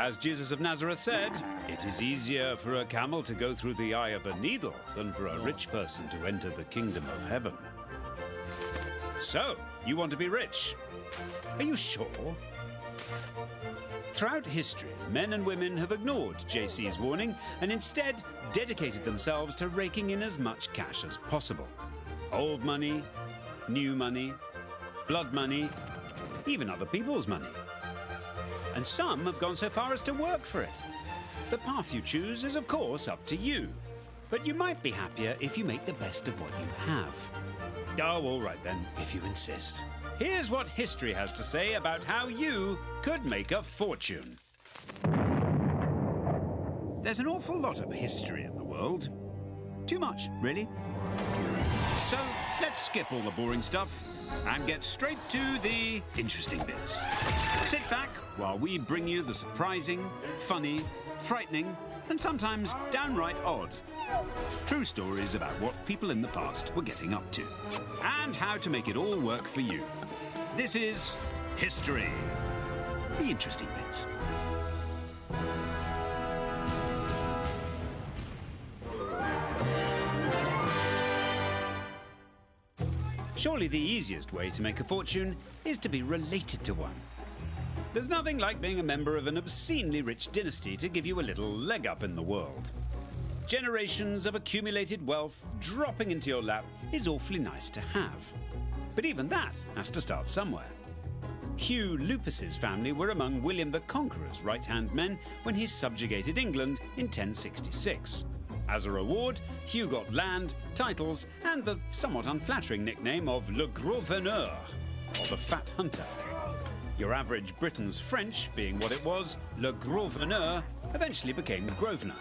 As Jesus of Nazareth said, it is easier for a camel to go through the eye of a needle than for a rich person to enter the kingdom of heaven. So, you want to be rich? Are you sure? Throughout history, men and women have ignored JC's warning and instead dedicated themselves to raking in as much cash as possible. Old money, new money, blood money, even other people's money. And some have gone so far as to work for it. The path you choose is, of course, up to you. But you might be happier if you make the best of what you have. Oh, all right then, if you insist. Here's what history has to say about how you could make a fortune. There's an awful lot of history in the world. Too much, really. So, let's skip all the boring stuff and get straight to the interesting bits. Sit back while we bring you the surprising, funny, frightening, and sometimes downright odd true stories about what people in the past were getting up to, and how to make it all work for you. This is History. The interesting bits. Surely the easiest way to make a fortune is to be related to one. There's nothing like being a member of an obscenely rich dynasty to give you a little leg up in the world. Generations of accumulated wealth dropping into your lap is awfully nice to have. But even that has to start somewhere. Hugh Lupus's family were among William the Conqueror's right-hand men when he subjugated England in 1066. As a reward, Hugh got land, titles, and the somewhat unflattering nickname of Le Gros Veneur, or the Fat Hunter. Your average Briton's French, being what it was, Le Gros Veneur, eventually became Grosvenor.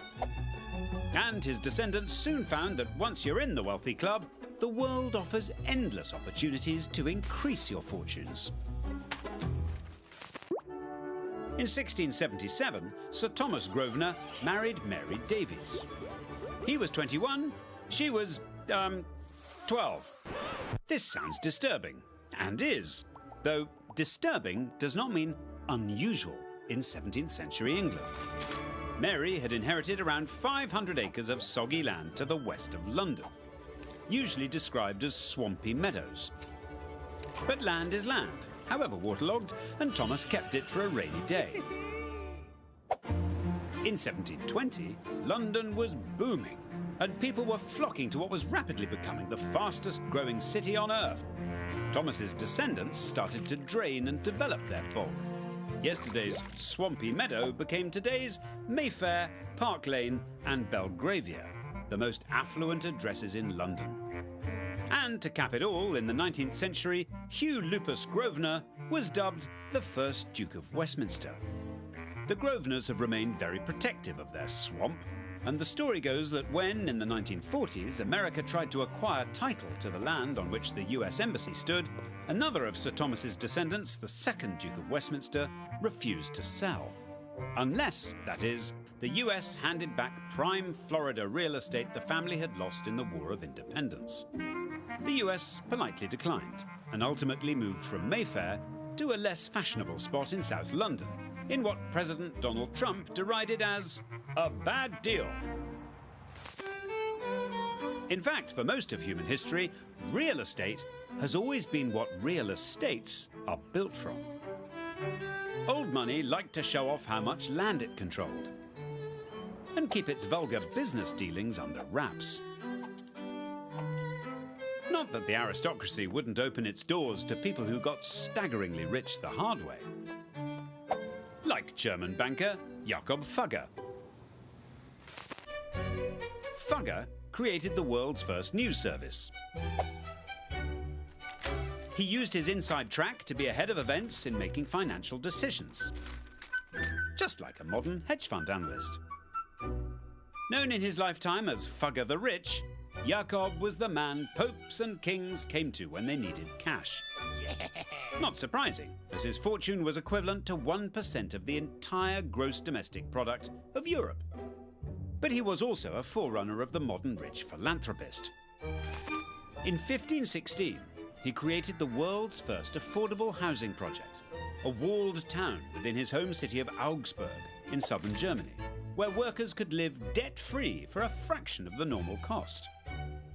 And his descendants soon found that once you're in the wealthy club, the world offers endless opportunities to increase your fortunes. In 1677, Sir Thomas Grosvenor married Mary Davies. He was 21, she was, 12. This sounds disturbing, and is, though disturbing does not mean unusual in 17th century England. Mary had inherited around 500 acres of soggy land to the west of London, usually described as swampy meadows. But land is land, however waterlogged, and Thomas kept it for a rainy day. In 1720, London was booming, and people were flocking to what was rapidly becoming the fastest growing city on earth. Thomas's descendants started to drain and develop their bulk. Yesterday's swampy meadow became today's Mayfair, Park Lane and Belgravia, the most affluent addresses in London. And to cap it all, in the 19th century, Hugh Lupus Grosvenor was dubbed the first Duke of Westminster. The Grosvenors have remained very protective of their swamp, and the story goes that when, in the 1940s, America tried to acquire title to the land on which the US Embassy stood, another of Sir Thomas's descendants, the second Duke of Westminster, refused to sell. Unless, that is, the US handed back prime Florida real estate the family had lost in the War of Independence. The US politely declined, and ultimately moved from Mayfair to a less fashionable spot in South London, in what President Donald Trump derided as a bad deal. In fact, for most of human history, real estate has always been what real estates are built from. Old money liked to show off how much land it controlled, and keep its vulgar business dealings under wraps. Not that the aristocracy wouldn't open its doors to people who got staggeringly rich the hard way. Like German banker Jakob Fugger. Fugger created the world's first news service. He used his inside track to be ahead of events in making financial decisions. Just like a modern hedge fund analyst. Known in his lifetime as Fugger the Rich, Jakob was the man popes and kings came to when they needed cash. Not surprising, as his fortune was equivalent to 1% of the entire gross domestic product of Europe. But he was also a forerunner of the modern rich philanthropist. In 1516, he created the world's first affordable housing project, a walled town within his home city of Augsburg, in southern Germany, where workers could live debt-free for a fraction of the normal cost.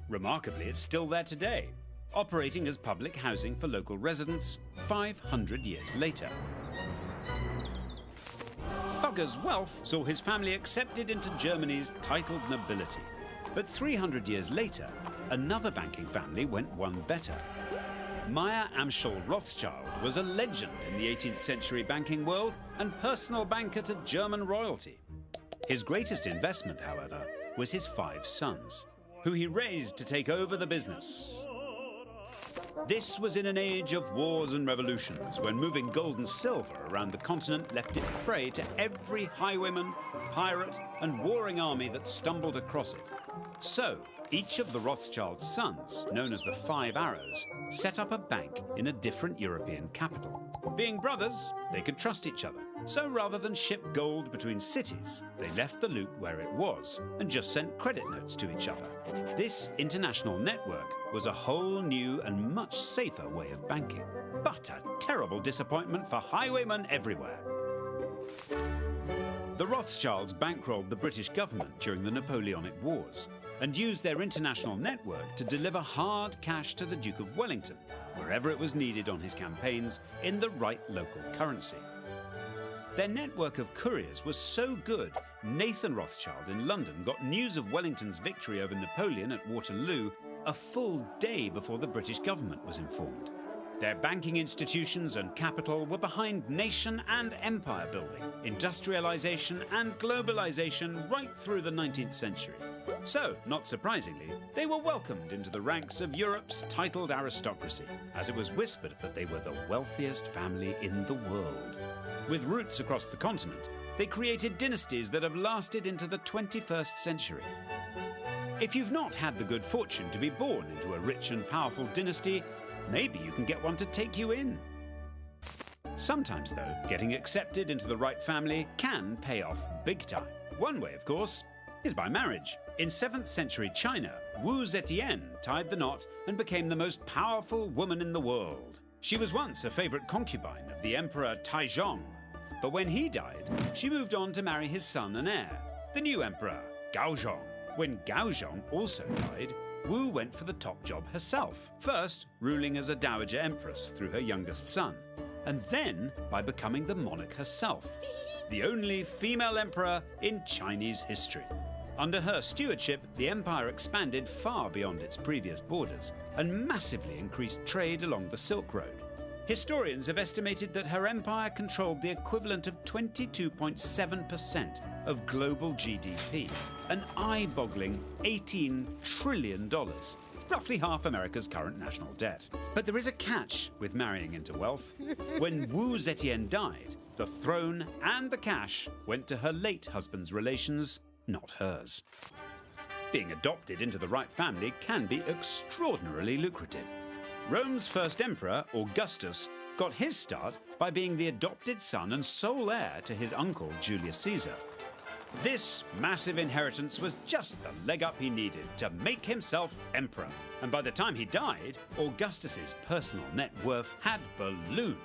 Remarkably, it's still there today, operating as public housing for local residents 500 years later. Fugger's wealth saw his family accepted into Germany's titled nobility. But 300 years later, another banking family went one better. Meyer Amschel Rothschild was a legend in the 18th century banking world and personal banker to German royalty. His greatest investment, however, was his 5 sons, who he raised to take over the business. This was in an age of wars and revolutions, when moving gold and silver around the continent left it prey to every highwayman, pirate, and warring army that stumbled across it. So, each of the Rothschild's sons, known as the 5 Arrows, set up a bank in a different European capital. Being brothers, they could trust each other. So rather than ship gold between cities, they left the loot where it was and just sent credit notes to each other. This international network was a whole new and much safer way of banking, but a terrible disappointment for highwaymen everywhere. The Rothschilds bankrolled the British government during the Napoleonic Wars and used their international network to deliver hard cash to the Duke of Wellington, wherever it was needed on his campaigns, in the right local currency. Their network of couriers was so good, Nathan Rothschild in London got news of Wellington's victory over Napoleon at Waterloo a full day before the British government was informed. Their banking institutions and capital were behind nation and empire building, industrialization and globalization right through the 19th century. So, not surprisingly, they were welcomed into the ranks of Europe's titled aristocracy, as it was whispered that they were the wealthiest family in the world. With roots across the continent, they created dynasties that have lasted into the 21st century. If you've not had the good fortune to be born into a rich and powerful dynasty, maybe you can get one to take you in. Sometimes, though, getting accepted into the right family can pay off big time. One way, of course, is by marriage. In 7th century China, Zetian tied the knot and became the most powerful woman in the world. She was once a favourite concubine of the Emperor Taizong, but when he died, she moved on to marry his son and heir, the new Emperor, Gaozong. When Gaozong also died, Wu went for the top job herself, first ruling as a dowager empress through her youngest son, and then by becoming the monarch herself, the only female emperor in Chinese history. Under her stewardship, the empire expanded far beyond its previous borders and massively increased trade along the Silk Road. Historians have estimated that her empire controlled the equivalent of 22.7% of global GDP, an eye-boggling $18 trillion, roughly half America's current national debt. But there is a catch with marrying into wealth. When Wu Zetian died, the throne and the cash went to her late husband's relations, not hers. Being adopted into the right family can be extraordinarily lucrative. Rome's first emperor, Augustus, got his start by being the adopted son and sole heir to his uncle, Julius Caesar. This massive inheritance was just the leg up he needed to make himself emperor. And by the time he died, Augustus's personal net worth had ballooned,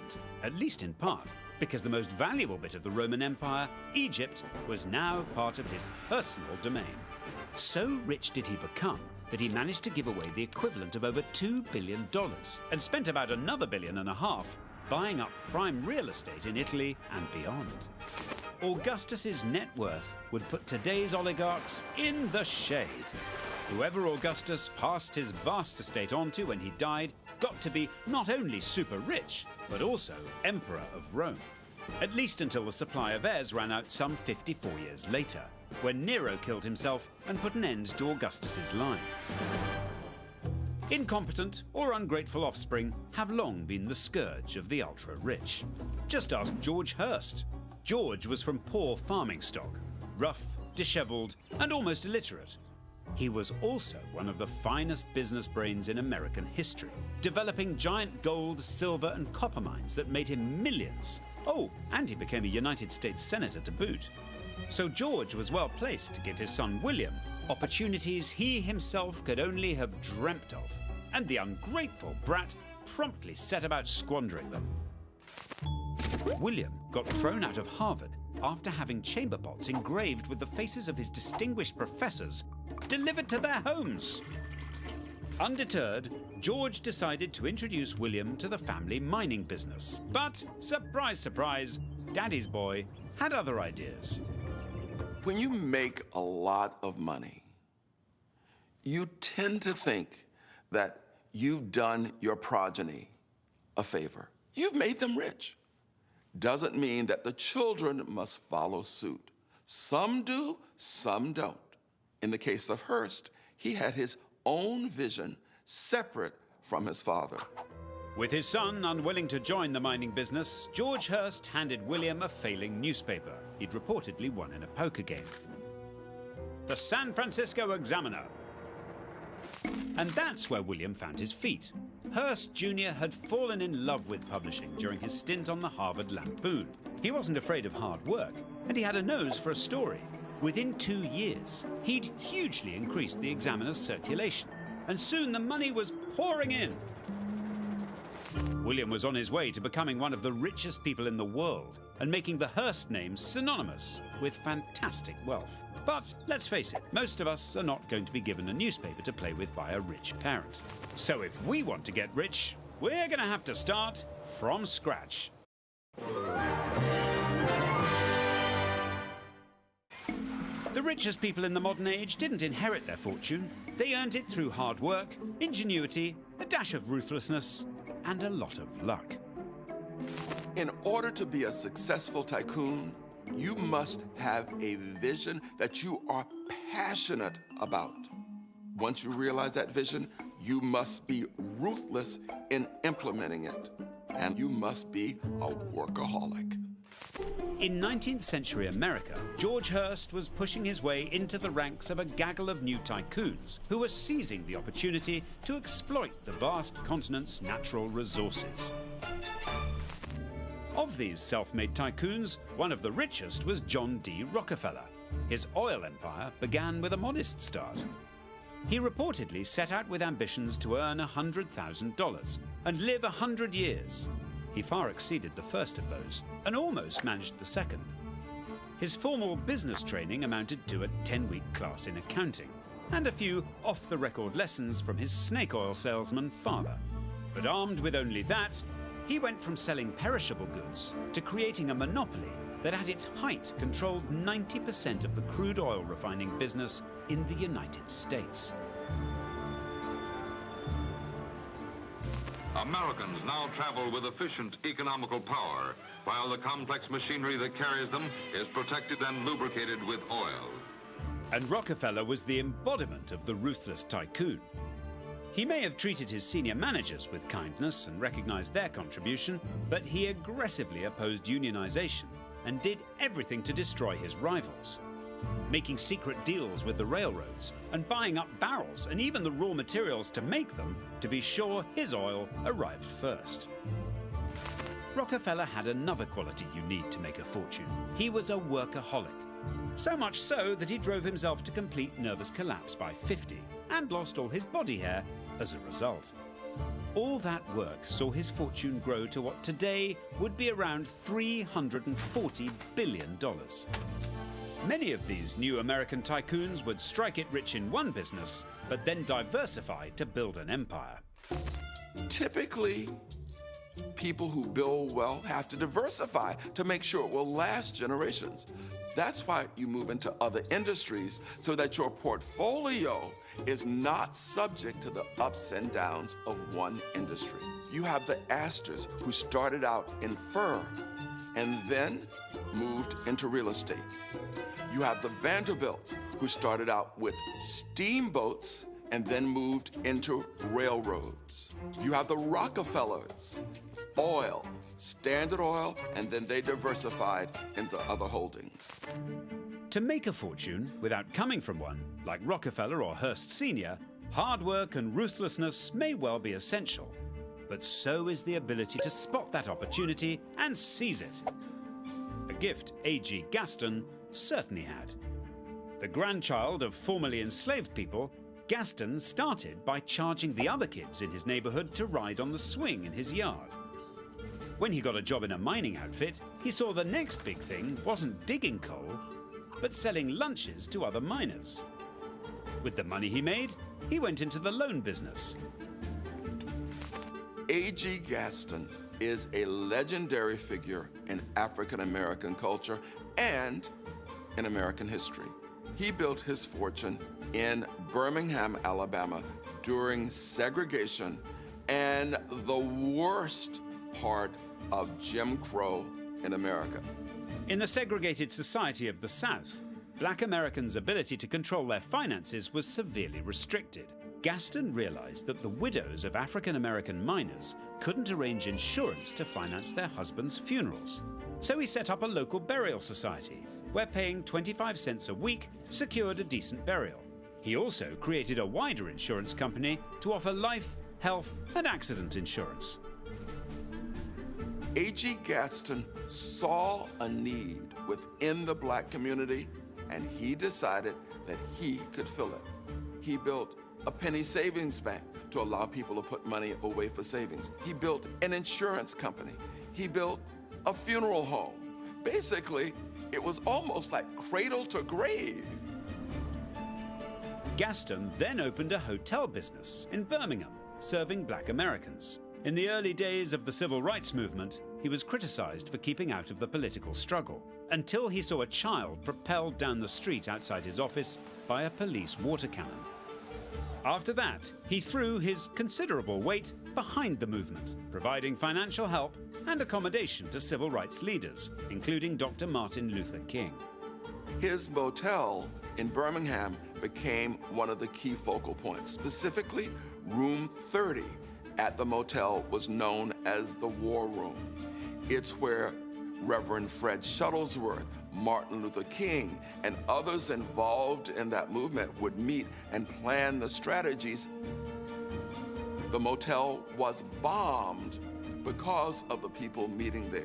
at least in part, because the most valuable bit of the Roman Empire, Egypt, was now part of his personal domain. So rich did he become that he managed to give away the equivalent of over $2 billion and spent about another $1.5 billion buying up prime real estate in Italy and beyond. Augustus's net worth would put today's oligarchs in the shade. Whoever Augustus passed his vast estate on to when he died got to be not only super rich, but also Emperor of Rome. At least until the supply of heirs ran out some 54 years later, when Nero killed himself and put an end to Augustus's line. Incompetent or ungrateful offspring have long been the scourge of the ultra-rich. Just ask George Hearst. George was from poor farming stock, rough, dishevelled, and almost illiterate. He was also one of the finest business brains in American history, developing giant gold, silver, and copper mines that made him millions. Oh, and he became a United States Senator to boot. So George was well placed to give his son William opportunities he himself could only have dreamt of, and the ungrateful brat promptly set about squandering them. William got thrown out of Harvard after having chamber pots engraved with the faces of his distinguished professors delivered to their homes. Undeterred, George decided to introduce William to the family mining business. But, surprise, surprise, Daddy's boy had other ideas. When you make a lot of money, you tend to think that you've done your progeny a favor. You've made them rich. Doesn't mean that the children must follow suit. Some do, some don't. In the case of Hearst, he had his own vision separate from his father. With his son unwilling to join the mining business, George Hearst handed William a failing newspaper he'd reportedly won in a poker game. The San Francisco Examiner. And that's where William found his feet. Hearst Jr. had fallen in love with publishing during his stint on the Harvard Lampoon. He wasn't afraid of hard work, and he had a nose for a story. Within 2 years, he'd hugely increased the Examiner's circulation, and soon the money was pouring in. William was on his way to becoming one of the richest people in the world and making the Hearst name synonymous with fantastic wealth. But let's face it, most of us are not going to be given a newspaper to play with by a rich parent. So if we want to get rich, we're going to have to start from scratch. The richest people in the modern age didn't inherit their fortune. They earned it through hard work, ingenuity, a dash of ruthlessness, and a lot of luck. In order to be a successful tycoon, you must have a vision that you are passionate about. Once you realize that vision, you must be ruthless in implementing it. And you must be a workaholic. In 19th century America, George Hearst was pushing his way into the ranks of a gaggle of new tycoons who were seizing the opportunity to exploit the vast continent's natural resources. Of these self-made tycoons, one of the richest was John D. Rockefeller. His oil empire began with a modest start. He reportedly set out with ambitions to earn $100,000 and live 100 years. He far exceeded the first of those and almost managed the second. His formal business training amounted to a 10-week class in accounting and a few off-the-record lessons from his snake oil salesman father. But armed with only that, he went from selling perishable goods to creating a monopoly that at its height controlled 90% of the crude oil refining business in the United States. Americans now travel with efficient economical power, while the complex machinery that carries them is protected and lubricated with oil. And Rockefeller was the embodiment of the ruthless tycoon. He may have treated his senior managers with kindness and recognized their contribution, but he aggressively opposed unionization and did everything to destroy his rivals, making secret deals with the railroads and buying up barrels and even the raw materials to make them to be sure his oil arrived first. Rockefeller had another quality you need to make a fortune. He was a workaholic. So much so that he drove himself to complete nervous collapse by 50 and lost all his body hair as a result. All that work saw his fortune grow to what today would be around $340 billion. Many of these new American tycoons would strike it rich in one business, but then diversify to build an empire. Typically, people who build wealth have to diversify to make sure it will last generations. That's why you move into other industries, so that your portfolio is not subject to the ups and downs of one industry. You have the Astors, who started out in fur and then moved into real estate. You have the Vanderbilts, who started out with steamboats and then moved into railroads. You have the Rockefellers, oil, Standard Oil, and then they diversified into other holdings. To make a fortune without coming from one, like Rockefeller or Hearst Sr., hard work and ruthlessness may well be essential, but so is the ability to spot that opportunity and seize it. A gift A.G. Gaston certainly had. The grandchild of formerly enslaved people, Gaston started by charging the other kids in his neighborhood to ride on the swing in his yard. When he got a job in a mining outfit, he saw the next big thing wasn't digging coal, but selling lunches to other miners. With the money he made, he went into the loan business. A.G. Gaston is a legendary figure in African American culture and in American history. He built his fortune in Birmingham, Alabama during segregation and the worst part of Jim Crow in America. In the segregated society of the South, Black Americans' ability to control their finances was severely restricted. Gaston realized that the widows of African American miners couldn't arrange insurance to finance their husbands' funerals. So he set up a local burial society where paying 25 cents a week secured a decent burial. He also created a wider insurance company to offer life, health, and accident insurance. A.G. Gaston saw a need within the black community, and he decided that he could fill it. He built a penny savings bank to allow people to put money away for savings. He built an insurance company. He built a funeral home. Basically, it was almost like cradle to grave. Gaston then opened a hotel business in Birmingham, serving Black Americans. In the early days of the civil rights movement, he was criticized for keeping out of the political struggle, until he saw a child propelled down the street outside his office by a police water cannon. After that, he threw his considerable weight behind the movement, providing financial help and accommodation to civil rights leaders, including Dr. Martin Luther King. His motel in Birmingham became one of the key focal points. Specifically, room 30 at the motel was known as the War Room. It's where Reverend Fred Shuttlesworth, Martin Luther King, and others involved in that movement would meet and plan the strategies. The motel was bombed because of the people meeting there.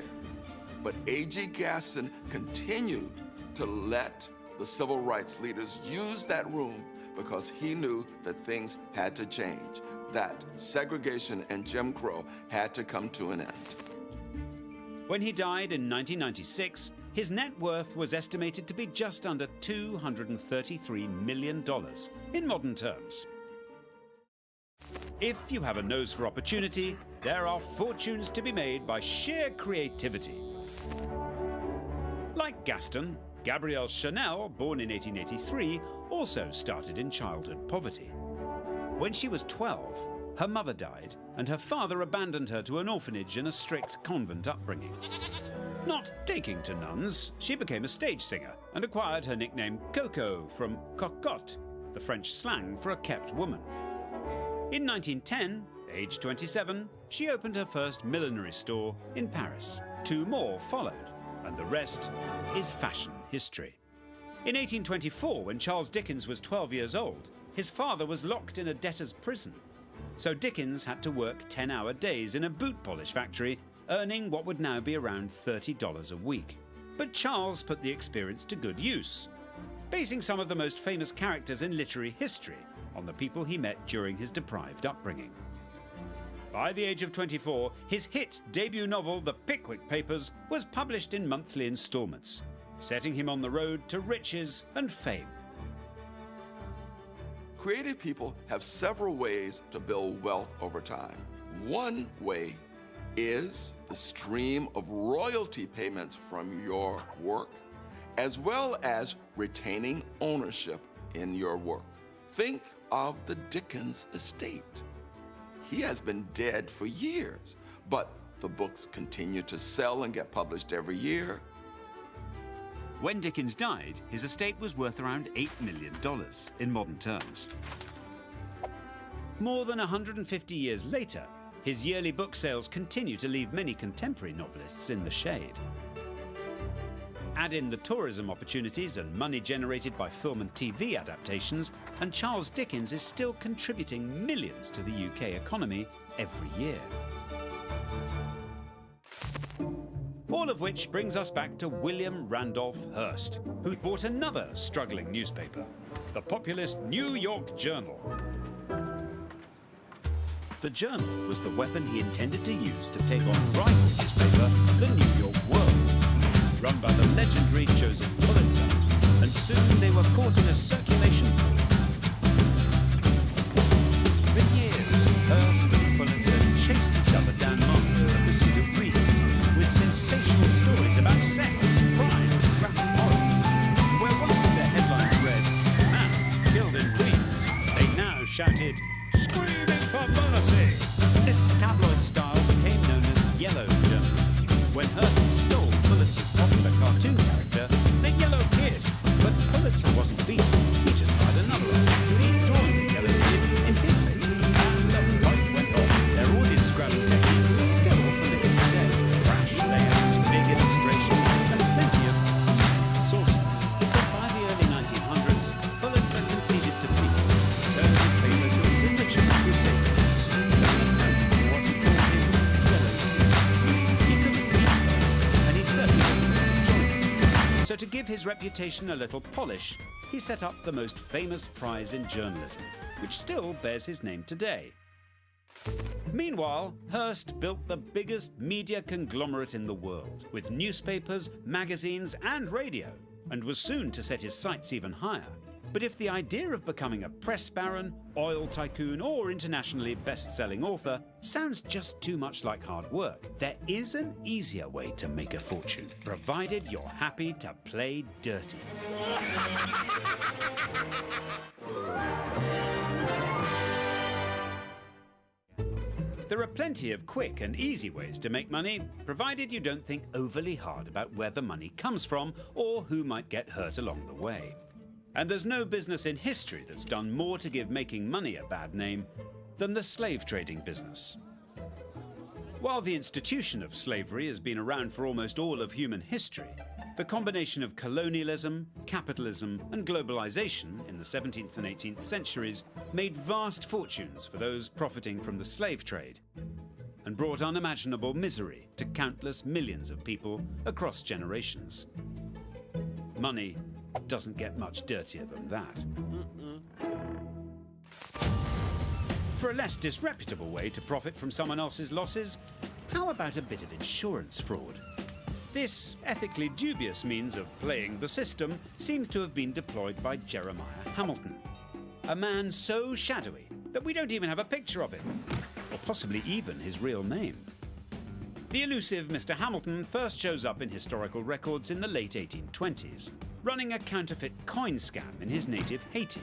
But A.G. Gaston continued to let the civil rights leaders use that room because he knew that things had to change, that segregation and Jim Crow had to come to an end. When he died in 1996, his net worth was estimated to be just under $233 million in modern terms. If you have a nose for opportunity, there are fortunes to be made by sheer creativity. Like Gaston, Gabrielle Chanel, born in 1883, also started in childhood poverty. When she was 12, her mother died, and her father abandoned her to an orphanage and a strict convent upbringing. Not taking to nuns, she became a stage singer and acquired her nickname Coco from cocotte, the French slang for a kept woman. In 1910, aged 27, she opened her first millinery store in Paris. 2 more followed, and the rest is fashion history. In 1824, when Charles Dickens was 12 years old, his father was locked in a debtor's prison. So Dickens had to work 10-hour days in a boot polish factory, earning what would now be around $30 a week. But Charles put the experience to good use, basing some of the most famous characters in literary history on the people he met during his deprived upbringing. By the age of 24, his hit debut novel, The Pickwick Papers, was published in monthly installments, setting him on the road to riches and fame. Creative people have several ways to build wealth over time. One way is the stream of royalty payments from your work, as well as retaining ownership in your work. Think of the Dickens estate. He has been dead for years, but the books continue to sell and get published every year. When Dickens died, his estate was worth around $8 million in modern terms. More than 150 years later, his yearly book sales continue to leave many contemporary novelists in the shade. Add in the tourism opportunities and money generated by film and TV adaptations, and Charles Dickens is still contributing millions to the UK economy every year. All of which brings us back to William Randolph Hearst, who bought another struggling newspaper, the populist New York Journal. The journal was the weapon he intended to use to take on rival newspaper, the New York World, run by the legendary Joseph Pulitzer, and soon they were caught in a circulation war. For years, Hearst and Pulitzer chased each other down market in the pursuit of readers, with sensational stories about sex, crime, and graphic horror. Where once their headlines read, "Man killed in Queens," they now shouted, "Screaming for mercy!" This tabloid style became known as yellow journalism. When Hearst stole Pulitzer's popular cartoon character, the Yellow Kid, but Pulitzer wasn't beaten. He just hired another artist to join the Yellow Kid in his paper. And the fight went on. Their audience-grabbing techniques are still familiar today. Brash layouts, big illustrations, and plenty of sources. But by the early 1900s, Pulitzer conceded to people, turned his paper to its original crusade. He known for what he called his yellow series. He couldn't beat Hearst, and he certainly wasn't going to join him. So to give his reputation a little polish, he set up the most famous prize in journalism, which still bears his name today. Meanwhile, Hearst built the biggest media conglomerate in the world, with newspapers, magazines, and radio, and was soon to set his sights even higher. But if the idea of becoming a press baron, oil tycoon, or internationally best-selling author sounds just too much like hard work, there is an easier way to make a fortune, provided you're happy to play dirty. There are plenty of quick and easy ways to make money, provided you don't think overly hard about where the money comes from or who might get hurt along the way. And there's no business in history that's done more to give making money a bad name than the slave trading business. While the institution of slavery has been around for almost all of human history, the combination of colonialism, capitalism, and globalization in the 17th and 18th centuries made vast fortunes for those profiting from the slave trade, and brought unimaginable misery to countless millions of people across generations. Money doesn't get much dirtier than that. For a less disreputable way to profit from someone else's losses, how about a bit of insurance fraud? This ethically dubious means of playing the system seems to have been deployed by Jeremiah Hamilton, a man so shadowy that we don't even have a picture of him, or possibly even his real name. The elusive Mr. Hamilton first shows up in historical records in the late 1820s, running a counterfeit coin scam in his native Haiti.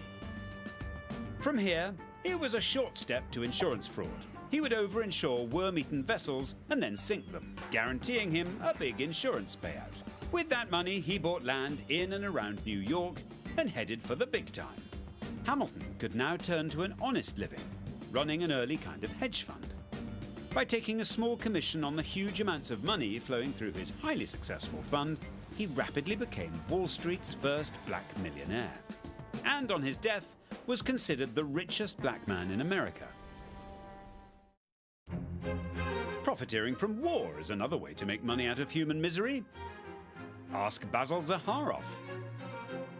From here, it was a short step to insurance fraud. He would over-insure worm-eaten vessels and then sink them, guaranteeing him a big insurance payout. With that money, he bought land in and around New York and headed for the big time. Hamilton could now turn to an honest living, running an early kind of hedge fund. By taking a small commission on the huge amounts of money flowing through his highly successful fund, he rapidly became Wall Street's first black millionaire. And on his death, was considered the richest black man in America. Profiteering from war is another way to make money out of human misery. Ask Basil Zaharoff.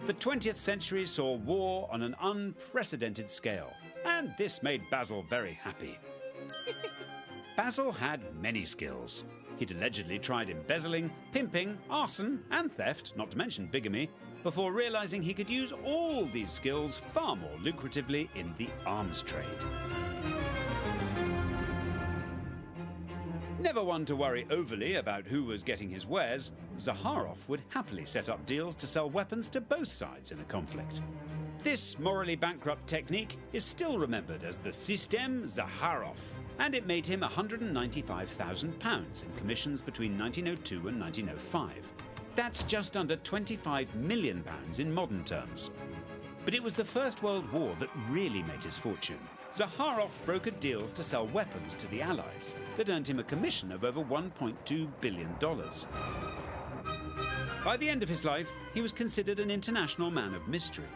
The 20th century saw war on an unprecedented scale, and this made Basil very happy. Basil had many skills. He'd allegedly tried embezzling, pimping, arson, and theft, not to mention bigamy, before realizing he could use all these skills far more lucratively in the arms trade. Never one to worry overly about who was getting his wares, Zaharoff would happily set up deals to sell weapons to both sides in a conflict. This morally bankrupt technique is still remembered as the Système Zaharoff, and it made him £195,000 in commissions between 1902 and 1905. That's just under £25 million in modern terms. But it was the First World War that really made his fortune. Zaharoff brokered deals to sell weapons to the Allies that earned him a commission of over $1.2 billion. By the end of his life, he was considered an international man of mystery,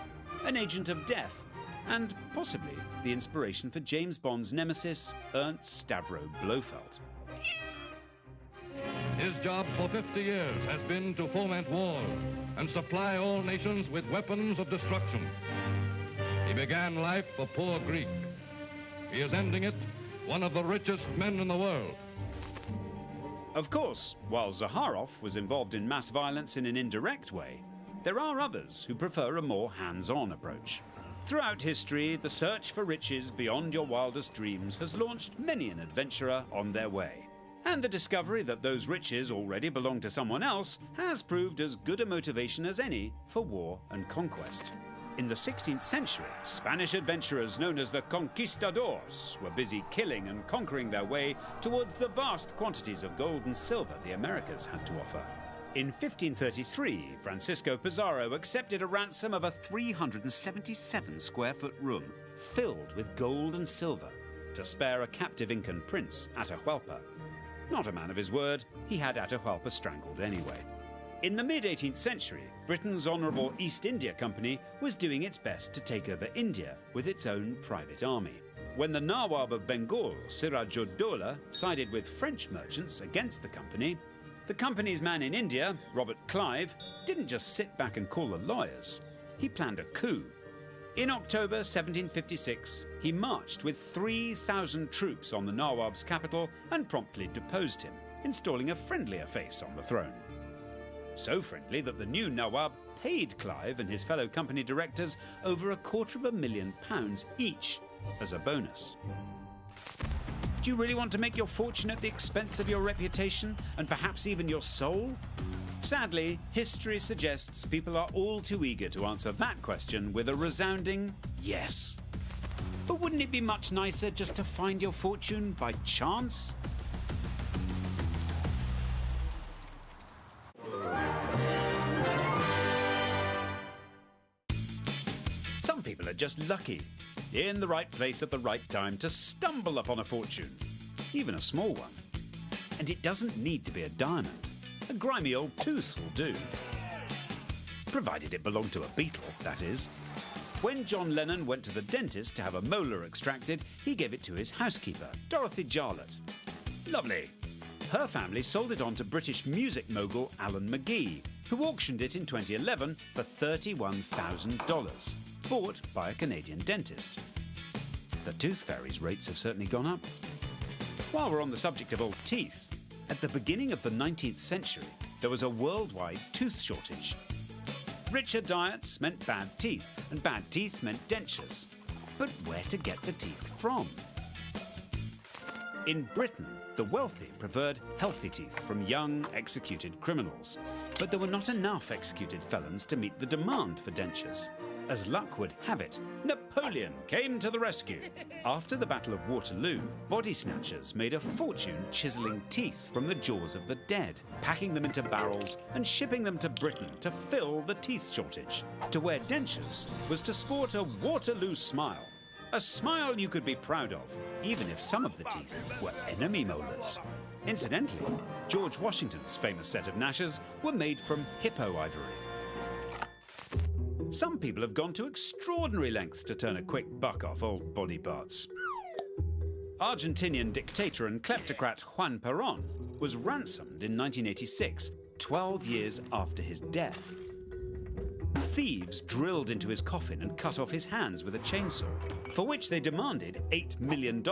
an agent of death, and possibly the inspiration for James Bond's nemesis, Ernst Stavro Blofeld. His job for 50 years has been to foment wars and supply all nations with weapons of destruction. He began life a poor Greek. He is ending it one of the richest men in the world. Of course, while Zaharoff was involved in mass violence in an indirect way, there are others who prefer a more hands-on approach. Throughout history, the search for riches beyond your wildest dreams has launched many an adventurer on their way. And the discovery that those riches already belong to someone else has proved as good a motivation as any for war and conquest. In the 16th century, Spanish adventurers known as the conquistadors were busy killing and conquering their way towards the vast quantities of gold and silver the Americas had to offer. In 1533, Francisco Pizarro accepted a ransom of a 377-square-foot room filled with gold and silver to spare a captive Incan prince, Atahualpa. Not a man of his word, he had Atahualpa strangled anyway. In the mid-18th century, Britain's Honourable East India Company was doing its best to take over India with its own private army. When the Nawab of Bengal, Siraj-ud-Dowlah, sided with French merchants against the company, the company's man in India, Robert Clive, didn't just sit back and call the lawyers. He planned a coup. In October 1756, he marched with 3,000 troops on the Nawab's capital and promptly deposed him, installing a friendlier face on the throne. So friendly that the new Nawab paid Clive and his fellow company directors over £250,000 each as a bonus. Do you really want to make your fortune at the expense of your reputation and perhaps even your soul? Sadly, history suggests people are all too eager to answer that question with a resounding yes. But wouldn't it be much nicer just to find your fortune by chance? Some people are just lucky, in the right place at the right time to stumble upon a fortune, even a small one. And it doesn't need to be a diamond. A grimy old tooth will do. Provided it belonged to a beetle, that is. When John Lennon went to the dentist to have a molar extracted, he gave it to his housekeeper, Dorothy Jarlett. Lovely. Her family sold it on to British music mogul Alan McGee, who auctioned it in 2011 for $31,000, bought by a Canadian dentist. The tooth fairy's rates have certainly gone up. While we're on the subject of old teeth, at the beginning of the 19th century, there was a worldwide tooth shortage. Richer diets meant bad teeth, and bad teeth meant dentures. But where to get the teeth from? In Britain, the wealthy preferred healthy teeth from young, executed criminals. But there were not enough executed felons to meet the demand for dentures. As luck would have it, Napoleon came to the rescue. After the Battle of Waterloo, body snatchers made a fortune chiselling teeth from the jaws of the dead, packing them into barrels and shipping them to Britain to fill the teeth shortage. To wear dentures was to sport a Waterloo Smile. A smile you could be proud of, even if some of the teeth were enemy molars. Incidentally, George Washington's famous set of gnashers were made from hippo ivory. Some people have gone to extraordinary lengths to turn a quick buck off old body parts. Argentinian dictator and kleptocrat Juan Perón was ransomed in 1986, 12 years after his death. Thieves drilled into his coffin and cut off his hands with a chainsaw, for which they demanded $8 million.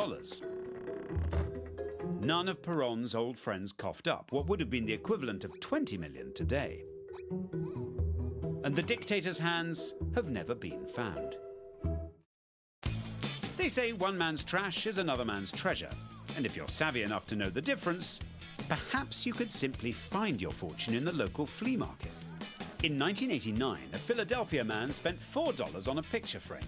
None of Perón's old friends coughed up what would have been the equivalent of $20 million today. And the dictator's hands have never been found. They say one man's trash is another man's treasure, and if you're savvy enough to know the difference, perhaps you could simply find your fortune in the local flea market. In 1989, a Philadelphia man spent $4 on a picture frame.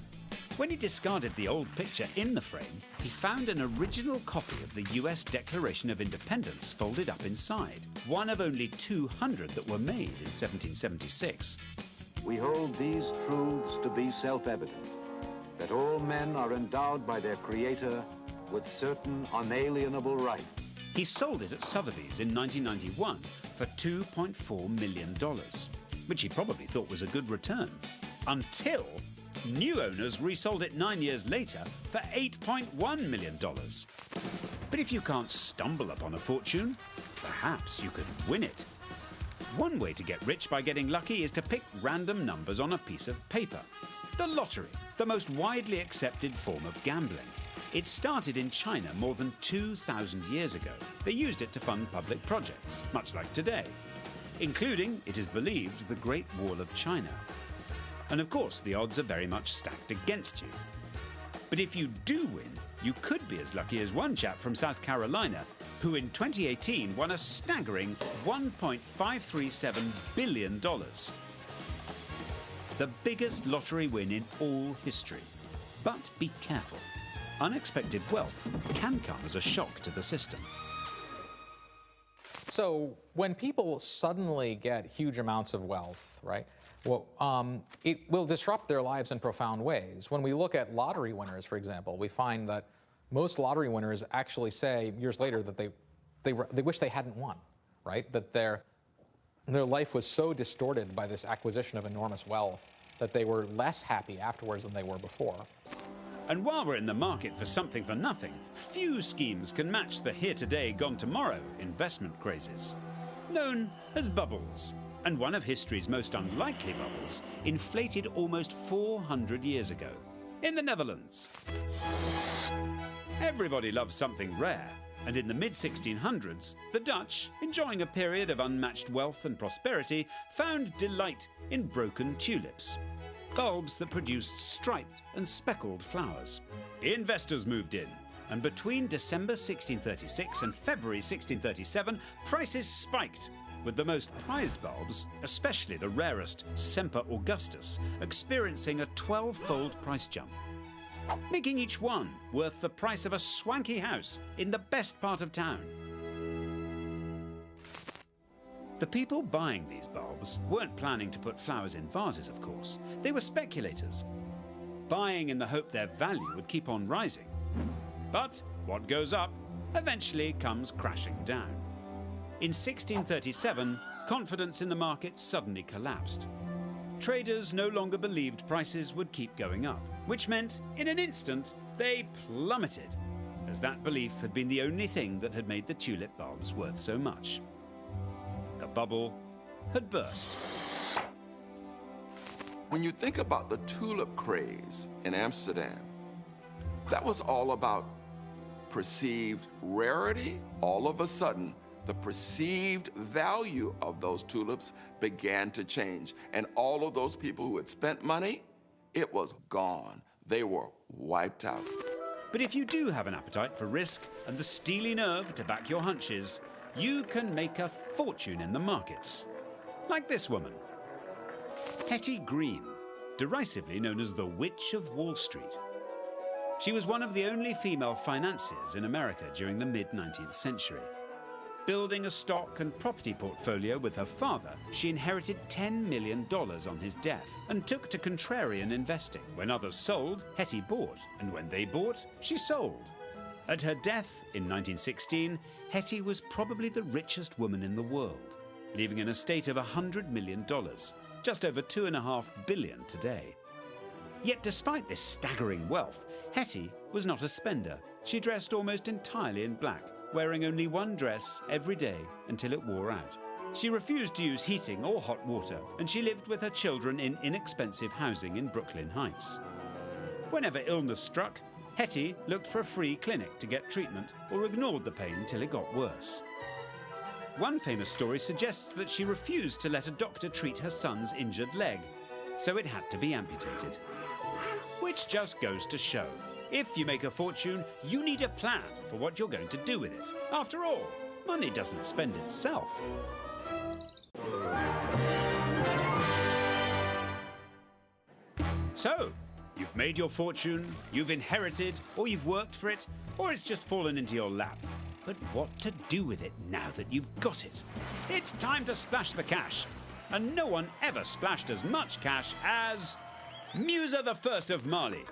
When he discarded the old picture in the frame, he found an original copy of the US Declaration of Independence folded up inside, one of only 200 that were made in 1776. We hold these truths to be self-evident, that all men are endowed by their Creator with certain unalienable rights. He sold it at Sotheby's in 1991 for $2.4 million, which he probably thought was a good return, until new owners resold it 9 years later for $8.1 million. But if you can't stumble upon a fortune, perhaps you could win it. One way to get rich by getting lucky is to pick random numbers on a piece of paper. The lottery, the most widely accepted form of gambling. It started in China more than 2,000 years ago. They used it to fund public projects, much like today, including, it is believed, the Great Wall of China. And of course, the odds are very much stacked against you. But if you do win, you could be as lucky as one chap from South Carolina, who in 2018 won a staggering $1.537 billion. The biggest lottery win in all history. But be careful. Unexpected wealth can come as a shock to the system. So when people suddenly get huge amounts of wealth, right, well, it will disrupt their lives in profound ways. When we look at lottery winners, for example, we find that most lottery winners actually say years later that they wish they hadn't won, right? That their life was so distorted by this acquisition of enormous wealth that they were less happy afterwards than they were before. And while we're in the market for something for nothing, few schemes can match the here today, gone tomorrow investment crazes. Known as bubbles, and one of history's most unlikely bubbles, inflated almost 400 years ago, in the Netherlands. Everybody loves something rare, and in the mid-1600s, the Dutch, enjoying a period of unmatched wealth and prosperity, found delight in broken tulips. Bulbs that produced striped and speckled flowers. Investors moved in, and between December 1636 and February 1637, prices spiked, with the most prized bulbs, especially the rarest Semper Augustus, experiencing a 12-fold price jump, making each one worth the price of a swanky house in the best part of town. The people buying these bulbs weren't planning to put flowers in vases, of course. They were speculators, buying in the hope their value would keep on rising. But what goes up eventually comes crashing down. In 1637, confidence in the market suddenly collapsed. Traders no longer believed prices would keep going up, which meant, in an instant, they plummeted, as that belief had been the only thing that had made the tulip bulbs worth so much. The bubble had burst. When you think about the tulip craze in Amsterdam, that was all about perceived rarity. All of a sudden, the perceived value of those tulips began to change. And all of those people who had spent money, it was gone. They were wiped out. But if you do have an appetite for risk and the steely nerve to back your hunches, you can make a fortune in the markets. Like this woman, Hetty Green, derisively known as the Witch of Wall Street. She was one of the only female financiers in America during the mid-19th century. Building a stock and property portfolio with her father, she inherited $10 million on his death and took to contrarian investing. When others sold, Hetty bought, and when they bought, she sold. At her death in 1916, Hetty was probably the richest woman in the world, leaving an estate of $100 million, just over $2.5 billion today. Yet despite this staggering wealth, Hetty was not a spender. She dressed almost entirely in black, wearing only one dress every day until it wore out. She refused to use heating or hot water, and she lived with her children in inexpensive housing in Brooklyn Heights. Whenever illness struck, Hetty looked for a free clinic to get treatment or ignored the pain till it got worse. One famous story suggests that she refused to let a doctor treat her son's injured leg, so it had to be amputated. Which just goes to show, if you make a fortune, you need a plan for what you're going to do with it. After all, money doesn't spend itself. So, you've made your fortune, you've inherited, or you've worked for it, or it's just fallen into your lap. But what to do with it now that you've got it? It's time to splash the cash. And no one ever splashed as much cash as Musa I of Mali,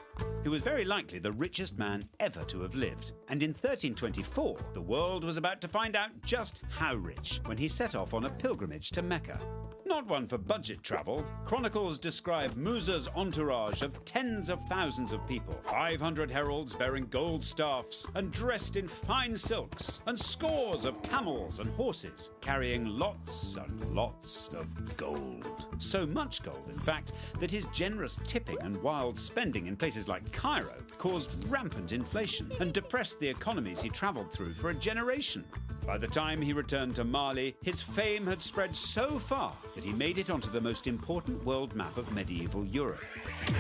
who was very likely the richest man ever to have lived. And in 1324, the world was about to find out just how rich when he set off on a pilgrimage to Mecca. Not one for budget travel. Chronicles describe Musa's entourage of tens of thousands of people, 500 heralds bearing gold staffs and dressed in fine silks, and scores of camels and horses carrying lots and lots of gold. So much gold, in fact, that his generous tipping and wild spending in places like Cairo caused rampant inflation and depressed the economies he travelled through for a generation. By the time he returned to Mali, his fame had spread so far that he made it onto the most important world map of medieval Europe,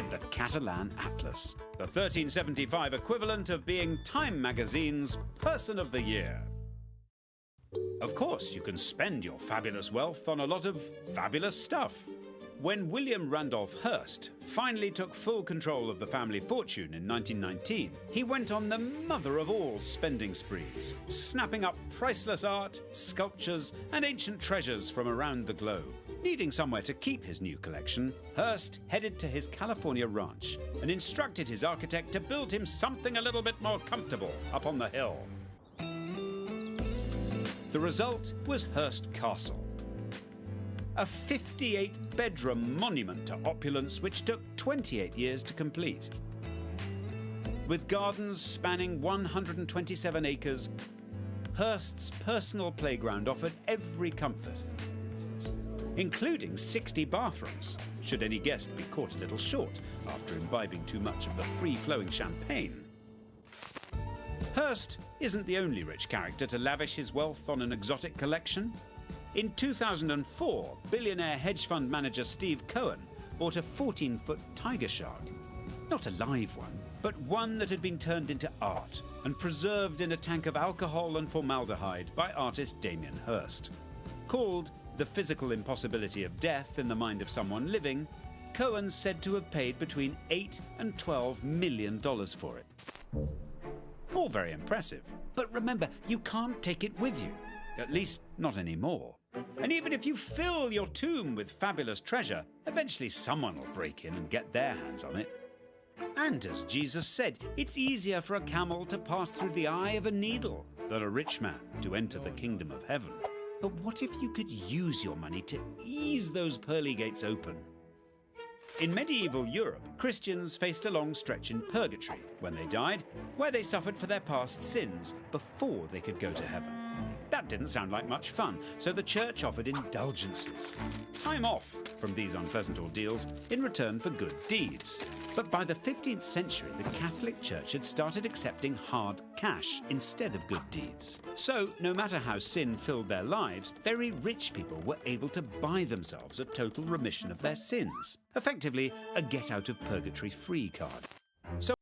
the Catalan Atlas, the 1375 equivalent of being Time magazine's Person of the Year. Of course, you can spend your fabulous wealth on a lot of fabulous stuff. When William Randolph Hearst finally took full control of the family fortune in 1919, he went on the mother of all spending sprees, snapping up priceless art, sculptures, and ancient treasures from around the globe. Needing somewhere to keep his new collection, Hearst headed to his California ranch and instructed his architect to build him something a little bit more comfortable up on the hill. The result was Hearst Castle, a 58-bedroom monument to opulence which took 28 years to complete. With gardens spanning 127 acres, Hearst's personal playground offered every comfort, including 60 bathrooms, should any guest be caught a little short after imbibing too much of the free-flowing champagne. Hearst isn't the only rich character to lavish his wealth on an exotic collection. In 2004, billionaire hedge fund manager Steve Cohen bought a 14-foot tiger shark. Not a live one, but one that had been turned into art and preserved in a tank of alcohol and formaldehyde by artist Damien Hirst. Called The Physical Impossibility of Death in the Mind of Someone Living, Cohen's said to have paid between $8 and $12 million for it. All very impressive, but remember, you can't take it with you. At least, not anymore. And even if you fill your tomb with fabulous treasure, eventually someone will break in and get their hands on it. And as Jesus said, it's easier for a camel to pass through the eye of a needle than a rich man to enter the kingdom of heaven. But what if you could use your money to ease those pearly gates open? In medieval Europe, Christians faced a long stretch in purgatory when they died, where they suffered for their past sins before they could go to heaven. That didn't sound like much fun, so the church offered indulgences, time off from these unpleasant ordeals in return for good deeds. But by the 15th century, the Catholic Church had started accepting hard cash instead of good deeds. So, no matter how sin filled their lives, very rich people were able to buy themselves a total remission of their sins. Effectively, a get-out-of-purgatory free card. So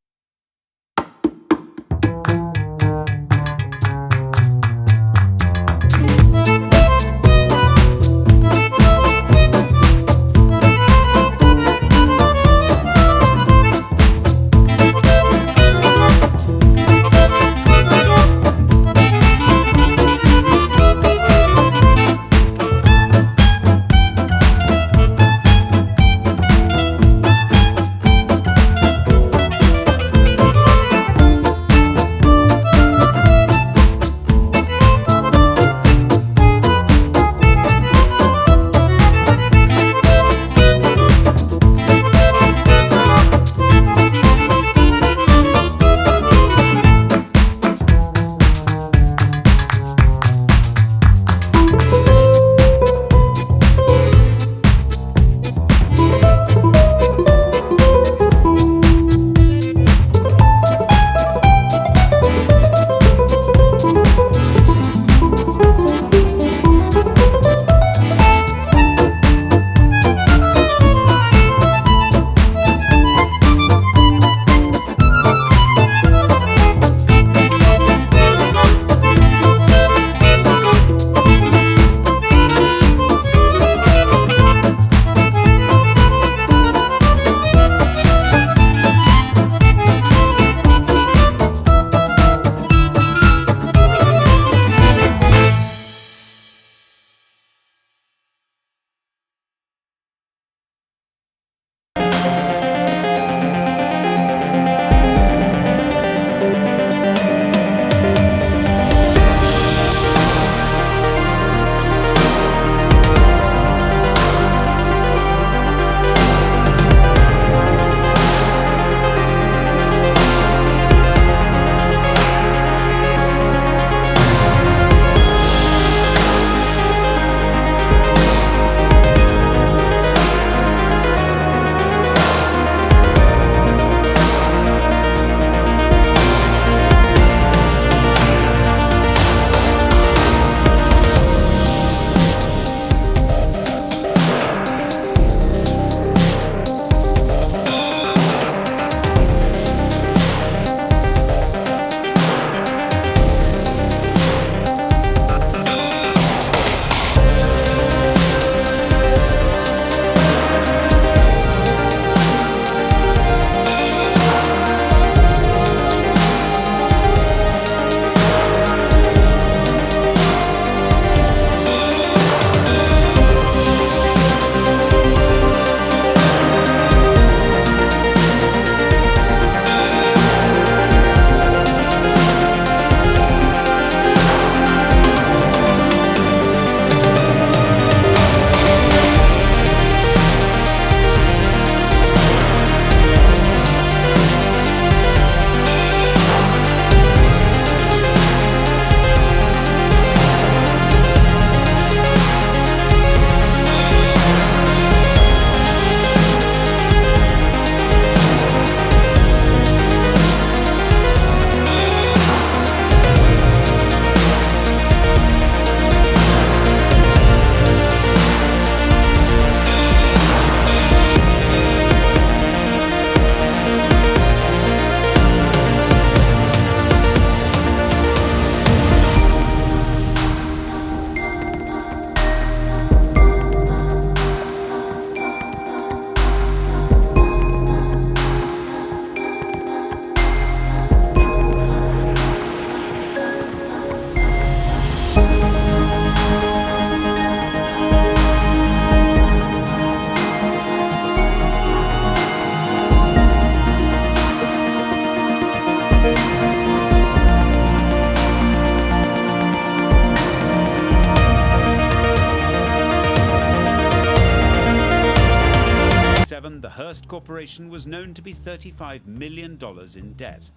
Hearst Corporation was known to be $35 million in debt.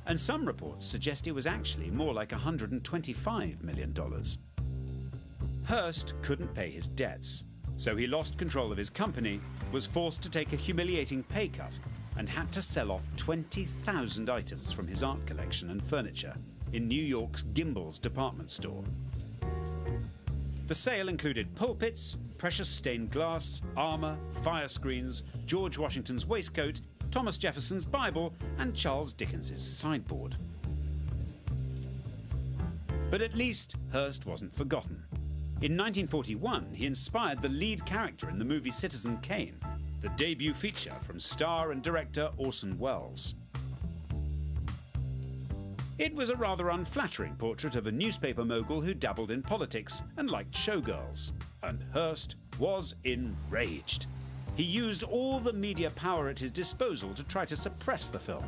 And some reports suggest it was actually more like $125 million. Hearst couldn't pay his debts, so he lost control of his company, was forced to take a humiliating pay cut, and had to sell off 20,000 items from his art collection and furniture in New York's Gimbel's department store. The sale included pulpits, precious stained glass, armor, fire screens, George Washington's waistcoat, Thomas Jefferson's Bible, and Charles Dickens's sideboard. But at least Hearst wasn't forgotten. In 1941, he inspired the lead character in the movie Citizen Kane, the debut feature from star and director Orson Welles. It was a rather unflattering portrait of a newspaper mogul who dabbled in politics and liked showgirls, and Hearst was enraged. He used all the media power at his disposal to try to suppress the film.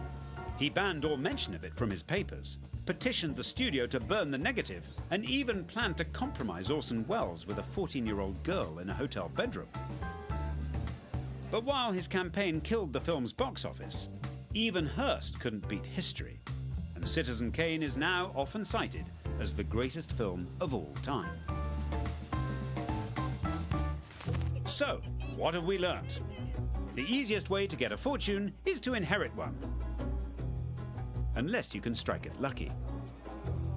He banned all mention of it from his papers, petitioned the studio to burn the negative, and even planned to compromise Orson Welles with a 14-year-old girl in a hotel bedroom. But while his campaign killed the film's box office, even Hearst couldn't beat history, and Citizen Kane is now often cited as the greatest film of all time. So, what have we learnt? The easiest way to get a fortune is to inherit one. Unless you can strike it lucky.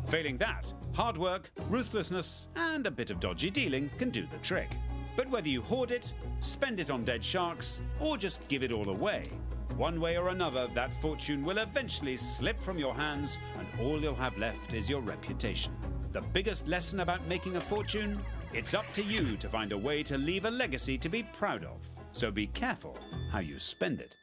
Failing that, hard work, ruthlessness, and a bit of dodgy dealing can do the trick. But whether you hoard it, spend it on dead sharks, or just give it all away, one way or another, that fortune will eventually slip from your hands, and all you'll have left is your reputation. The biggest lesson about making a fortune? It's up to you to find a way to leave a legacy to be proud of. So be careful how you spend it.